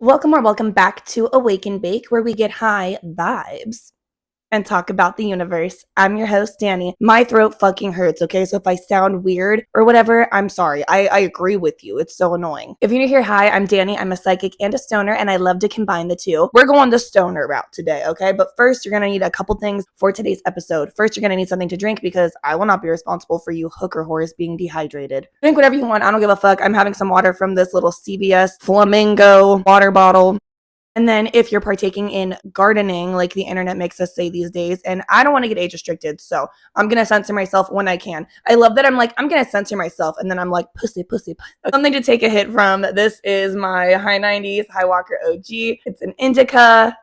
Welcome or welcome back to Awake and Bake, where we get high vibes and talk about the universe. I'm your host, Danny. My throat fucking hurts, okay? So if I sound weird or whatever, I'm sorry. I agree with you. It's so annoying. If you're new here, hi, I'm Danny. I'm a psychic and a stoner, and I love to combine the two. We're going the stoner route today, okay? But first, you're going to need a couple things for today's episode. First, you're going to need something to drink because I will not be responsible for you hooker whores being dehydrated. Drink whatever you want. I don't give a fuck. I'm having some water from this little CVS Flamingo water bottle. And then if you're partaking in gardening, like the internet makes us say these days, and I don't want to get age restricted, so I'm going to censor myself when I can. I love that I'm going to censor myself, and then I'm like, pussy. Something to take a hit from. This is my High 90s High Walker OG. It's an indica.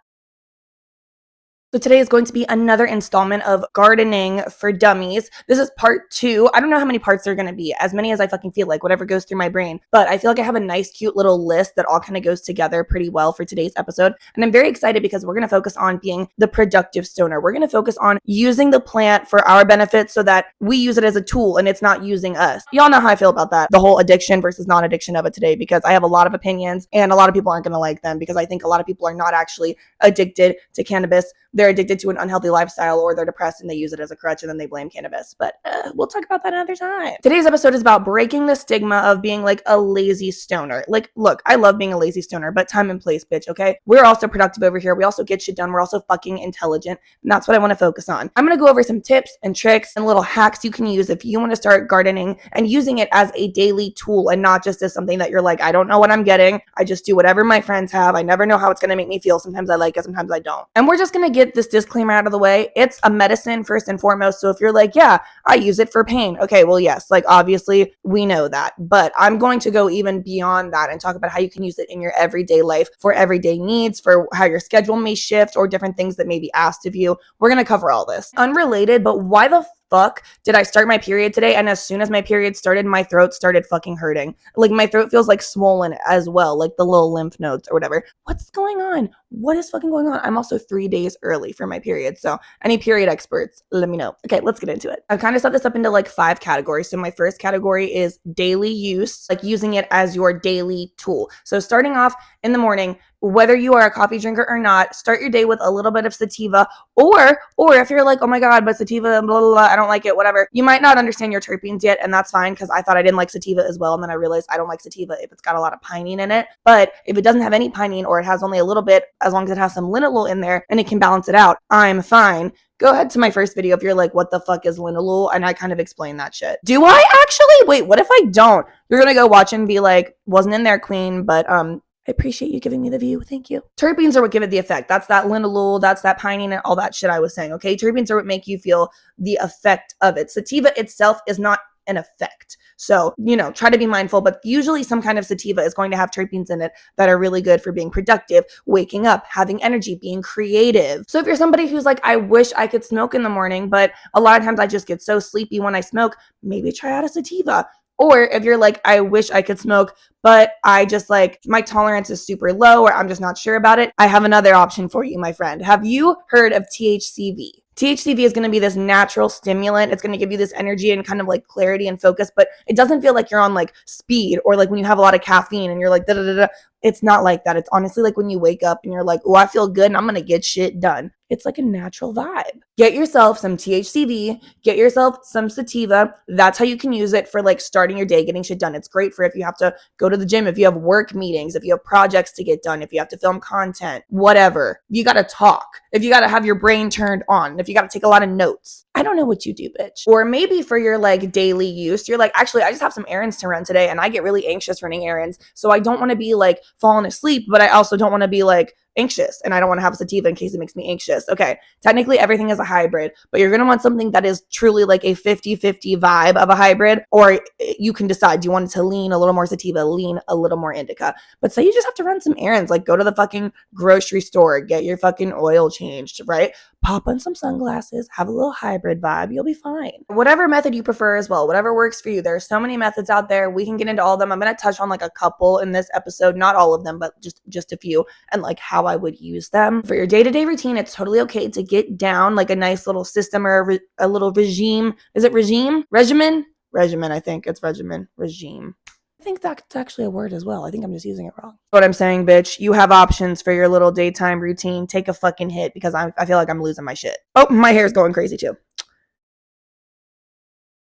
So today is going to be another installment of Gardening for Dummies. This is part 2. I don't know how many parts there are going to be, as many as I fucking feel like, whatever goes through my brain. But I feel like I have a nice, cute little list that all kind of goes together pretty well for today's episode. And I'm very excited because we're going to focus on being the productive stoner. We're going to focus on using the plant for our benefit so that we use it as a tool and it's not using us. Y'all know how I feel about that, the whole addiction versus non-addiction of it today, because I have a lot of opinions and a lot of people aren't going to like them because I think a lot of people are not actually addicted to cannabis. They're addicted to an unhealthy lifestyle, or they're depressed and they use it as a crutch and then they blame cannabis. But we'll talk about that another time. Today's episode is about breaking the stigma of being like a lazy stoner. Like, look, I love being a lazy stoner, but time and place, bitch, okay? We're also productive over here. We also get shit done. We're also fucking intelligent. And that's what I want to focus on. I'm going to go over some tips and tricks and little hacks you can use if you want to start gardening and using it as a daily tool and not just as something that you're like, I don't know what I'm getting. I just do whatever my friends have. I never know how it's going to make me feel. Sometimes I like it, sometimes I don't. And we're just going to get this disclaimer out of the way. It's a medicine first and foremost. So if you're like, yeah, I use it for pain. Okay, well, yes, like obviously we know that, but I'm going to go even beyond that and talk about how you can use it in your everyday life for everyday needs, for how your schedule may shift or different things that may be asked of you. We're going to cover all this. Unrelated, but why the fuck did I start my period today? And as soon as my period started, my throat started fucking hurting. Like my throat feels like swollen as well, like the little lymph nodes or whatever. What's going on? What is fucking going on? I'm also 3 days early for my period. So any period experts, let me know. Okay, let's get into it. I've kind of set this up into like 5 categories. So my first category is daily use, like using it as your daily tool. So starting off in the morning, whether you are a coffee drinker or not, start your day with a little bit of sativa, or if you're like, oh my God, but sativa, blah, blah, blah, I don't like it, whatever. You might not understand your terpenes yet, and that's fine because I thought I didn't like sativa as well, and then I realized I don't like sativa if it's got a lot of pinene in it. But if it doesn't have any pinene or it has only a little bit, as long as it has some linalool in there and it can balance it out, I'm fine. Go ahead to my first video if you're like, what the fuck is linalool? And I kind of explain that shit. Do I actually? Wait, what if I don't? You're gonna go watch and be like, wasn't in there, queen, but I appreciate you giving me the view. Thank you. Terpenes are what give it the effect. That's that linalool, that's that pinene and all that shit I was saying, okay? Terpenes are what make you feel the effect of it. Sativa itself is not an effect. So, try to be mindful, but usually some kind of sativa is going to have terpenes in it that are really good for being productive, waking up, having energy, being creative. So if you're somebody who's like, I wish I could smoke in the morning, but a lot of times I just get so sleepy when I smoke, maybe try out a sativa. Or if you're like, I wish I could smoke, but I just like, my tolerance is super low or I'm just not sure about it, I have another option for you, my friend. Have you heard of THCV? THCV is going to be this natural stimulant. It's going to give you this energy and kind of like clarity and focus, but it doesn't feel like you're on like speed or like when you have a lot of caffeine and you're like, da da da da. It's not like that. It's honestly like when you wake up and you're like, oh, I feel good and I'm going to get shit done. It's like a natural vibe. Get yourself some THCV, get yourself some sativa. That's how you can use it for like starting your day, getting shit done. It's great for if you have to go to the gym, if you have work meetings, if you have projects to get done, if you have to film content, whatever. You got to talk. If you got to have your brain turned on, if you got to take a lot of notes. I don't know what you do, bitch. Or maybe for your like daily use, you're like, actually, I just have some errands to run today and I get really anxious running errands. So I don't want to be like falling asleep, but I also don't want to be like anxious and I don't want to have a sativa in case it makes me anxious. Okay, technically everything is a hybrid, but you're going to want something that is truly like a 50-50 vibe of a hybrid, or you can decide, do you want it to lean a little more sativa, lean a little more indica. But say you just have to run some errands, like go to the fucking grocery store, get your fucking oil changed, right? Pop on some sunglasses, have a little hybrid vibe, you'll be fine. Whatever method you prefer as well, whatever works for you. There are so many methods out there. We can get into all of them. I'm going to touch on like a couple in this episode, not all of them, but just a few, and like how I would use them. For your day-to-day routine, it's totally okay to get down like a nice little system or a little regime. Is it regime? Regimen? Regimen, I think. It's regimen. Regime. I think that's actually a word as well. I think I'm just using it wrong. What I'm saying, bitch, you have options for your little daytime routine. Take a fucking hit because I feel like I'm losing my shit. Oh, my hair's going crazy too.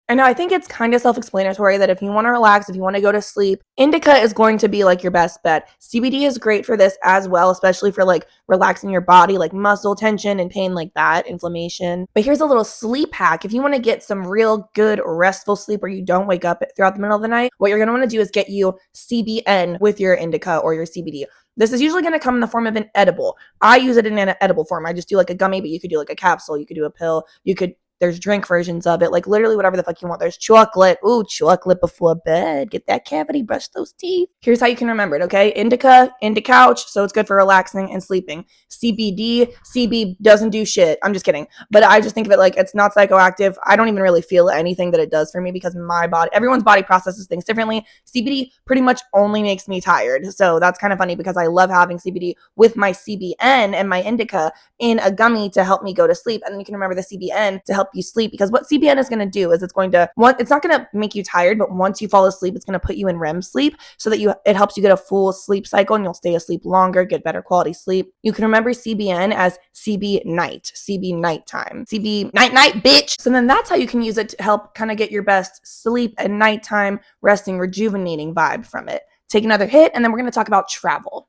I know, I think it's kind of self-explanatory that if you want to relax, if you want to go to sleep, indica is going to be like your best bet. CBD is great for this as well, especially for like relaxing your body, like muscle tension and pain like that, inflammation. But here's a little sleep hack. If you want to get some real good restful sleep where you don't wake up throughout the middle of the night, what you're going to want to do is get you CBN with your indica or your CBD. This is usually going to come in the form of an edible. I use it in an edible form. I just do like a gummy, but you could do like a capsule, you could do a pill, there's drink versions of it, like literally whatever the fuck you want. There's chocolate. Ooh, chocolate before bed. Get that cavity, brush those teeth. Here's how you can remember it, okay? Indica, couch, so it's good for relaxing and sleeping. CB doesn't do shit. I'm just kidding. But I just think of it like it's not psychoactive. I don't even really feel anything that it does for me because my body, everyone's body processes things differently. CBD pretty much only makes me tired. So that's kind of funny because I love having CBD with my CBN and my indica in a gummy to help me go to sleep. And then you can remember the CBN to help you sleep, because what CBN is going to do is it's not going to make you tired, but once you fall asleep, it's going to put you in REM sleep so that it helps you get a full sleep cycle and you'll stay asleep longer, get better quality sleep. You can remember CBN as CB night, CB nighttime, CB night, bitch. So then that's how you can use it to help kind of get your best sleep and nighttime resting, rejuvenating vibe from it. Take another hit, and then we're going to talk about travel.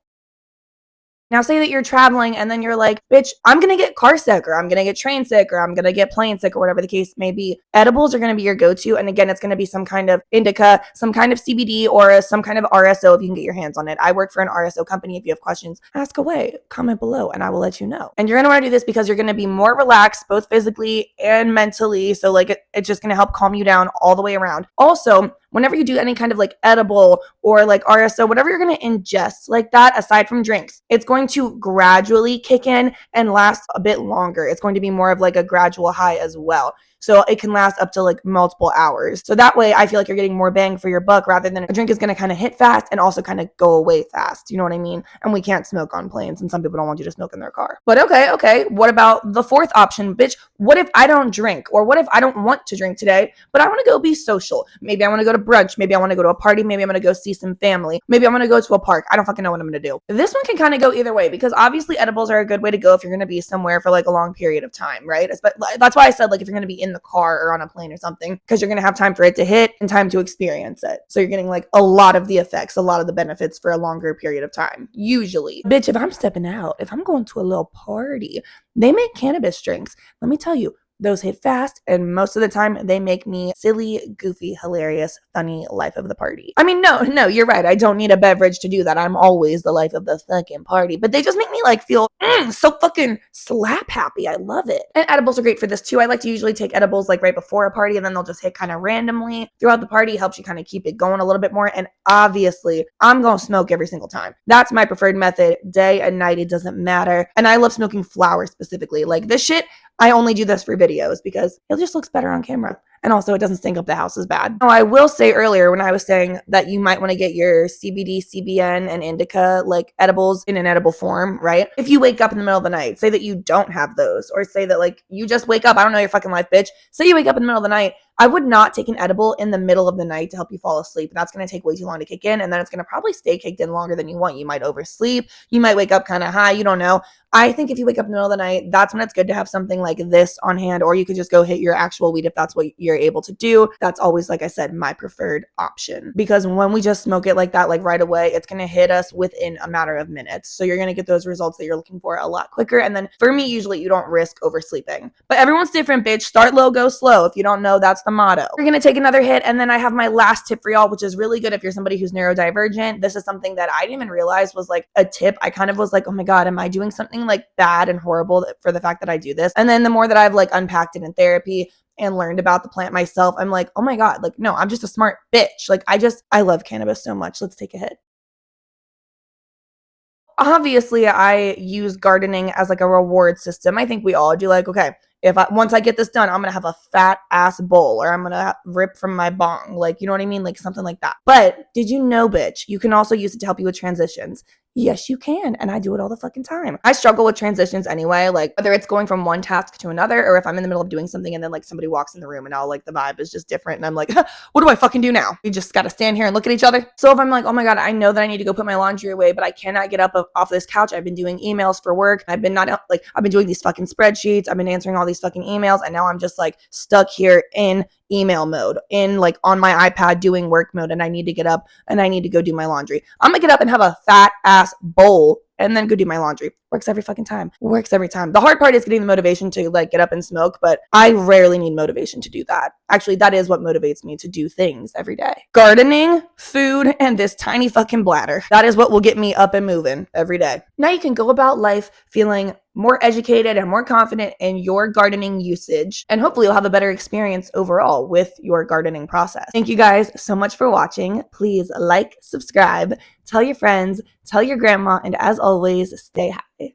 Now, say that you're traveling and then you're like, bitch, I'm going to get car sick, or I'm going to get train sick, or I'm going to get plane sick, or whatever the case may be. Edibles are going to be your go-to. And again, it's going to be some kind of indica, some kind of CBD, or some kind of RSO if you can get your hands on it. I work for an RSO company. If you have questions, ask away, comment below, and I will let you know. And you're going to want to do this because you're going to be more relaxed, both physically and mentally. So like it's just going to help calm you down all the way around. Also, whenever you do any kind of like edible or like RSO, whatever you're going to ingest like that, aside from drinks, it's going to gradually kick in and last a bit longer. It's going to be more of like a gradual high as well. So it can last up to like multiple hours. So that way I feel like you're getting more bang for your buck rather than a drink is going to kind of hit fast and also kind of go away fast. You know what I mean? And we can't smoke on planes, and some people don't want you to smoke in their car. But okay. What about the fourth option, bitch? What if I don't drink? Or what if I don't want to drink today, but I want to go be social? Maybe I want to go to brunch. Maybe I want to go to a party. Maybe I'm going to go see some family. Maybe I'm going to go to a park. I don't fucking know what I'm going to do. This one can kind of go either way, because obviously edibles are a good way to go if you're going to be somewhere for like a long period of time, right? That's why I said like if you're going to be in the car or on a plane or something, because you're going to have time for it to hit and time to experience it. So you're getting like a lot of the effects, a lot of the benefits for a longer period of time. Usually, bitch, if I'm stepping out, if I'm going to a little party, they make cannabis drinks. Let me tell you, those hit fast, and most of the time they make me silly, goofy, hilarious, funny life of the party. I mean, no, you're right. I don't need a beverage to do that. I'm always the life of the fucking party. But they just make me like feel so fucking slap happy. I love it. And edibles are great for this too. I like to usually take edibles like right before a party, and then they'll just hit kind of randomly throughout the party. Helps you kind of keep it going a little bit more. And obviously, I'm going to smoke every single time. That's my preferred method. Day and night, it doesn't matter. And I love smoking flowers specifically. Like this shit, I only do this for videos because it just looks better on camera. And also it doesn't stink up the house as bad. Now, I will say earlier when I was saying that you might want to get your CBD, CBN, and indica like edibles in an edible form, right? If you wake up in the middle of the night, say that you don't have those, or say that like you just wake up, I don't know your fucking life, bitch. Say you wake up in the middle of the night, I would not take an edible in the middle of the night to help you fall asleep. That's going to take way too long to kick in, and then it's going to probably stay kicked in longer than you want. You might oversleep. You might wake up kind of high. You don't know. I think if you wake up in the middle of the night, that's when it's good to have something like this on hand, or you could just go hit your actual weed if that's what you're able to do. That's always, like I said, my preferred option, because when we just smoke it like that, like right away, it's going to hit us within a matter of minutes. So you're going to get those results that you're looking for a lot quicker. And then for me, usually you don't risk oversleeping, but everyone's different, bitch. Start low, go slow. If you don't know, that's the motto. We're going to take another hit. And then I have my last tip for y'all, which is really good if you're somebody who's neurodivergent. This is something that I didn't even realize was like a tip. I kind of was like, oh my God, am I doing something like bad and horrible for the fact that I do this? And then the more that I've like unpacked it in therapy and learned about the plant myself, I'm like, oh my God, like, no, I'm just a smart bitch. Like, I love cannabis so much. Let's take a hit. Obviously, I use gardening as like a reward system. I think we all do. Like, okay, once I get this done, I'm gonna have a fat ass bowl, or I'm gonna rip from my bong. Like, you know what I mean? Like something like that. But did you know, bitch, you can also use it to help you with transitions. Yes, you can. And I do it all the fucking time. I struggle with transitions anyway, like whether it's going from one task to another or if I'm in the middle of doing something and then like somebody walks in the room and now like the vibe is just different and I'm like, what do I fucking do now? We just got to stand here and look at each other. So if I'm like, oh my God, I know that I need to go put my laundry away, but I cannot get up off this couch. I've been doing emails for work. I've been doing these fucking spreadsheets. I've been answering all these fucking emails. And now I'm just like stuck here in email mode, in like on my iPad doing work mode, and I need to get up and I need to go do my laundry. I'm gonna get up and have a fat ass bowl and then go do my laundry. Works every fucking time. Works every time. The hard part is getting the motivation to like get up and smoke, but I rarely need motivation to do that. Actually, that is what motivates me to do things every day. Gardening, food, and this tiny fucking bladder. That is what will get me up and moving every day. Now you can go about life feeling more educated and more confident in your gardening usage, and hopefully you'll have a better experience overall with your gardening process. Thank you guys so much for watching. Please like, subscribe, tell your friends, tell your grandma, and as always, stay high.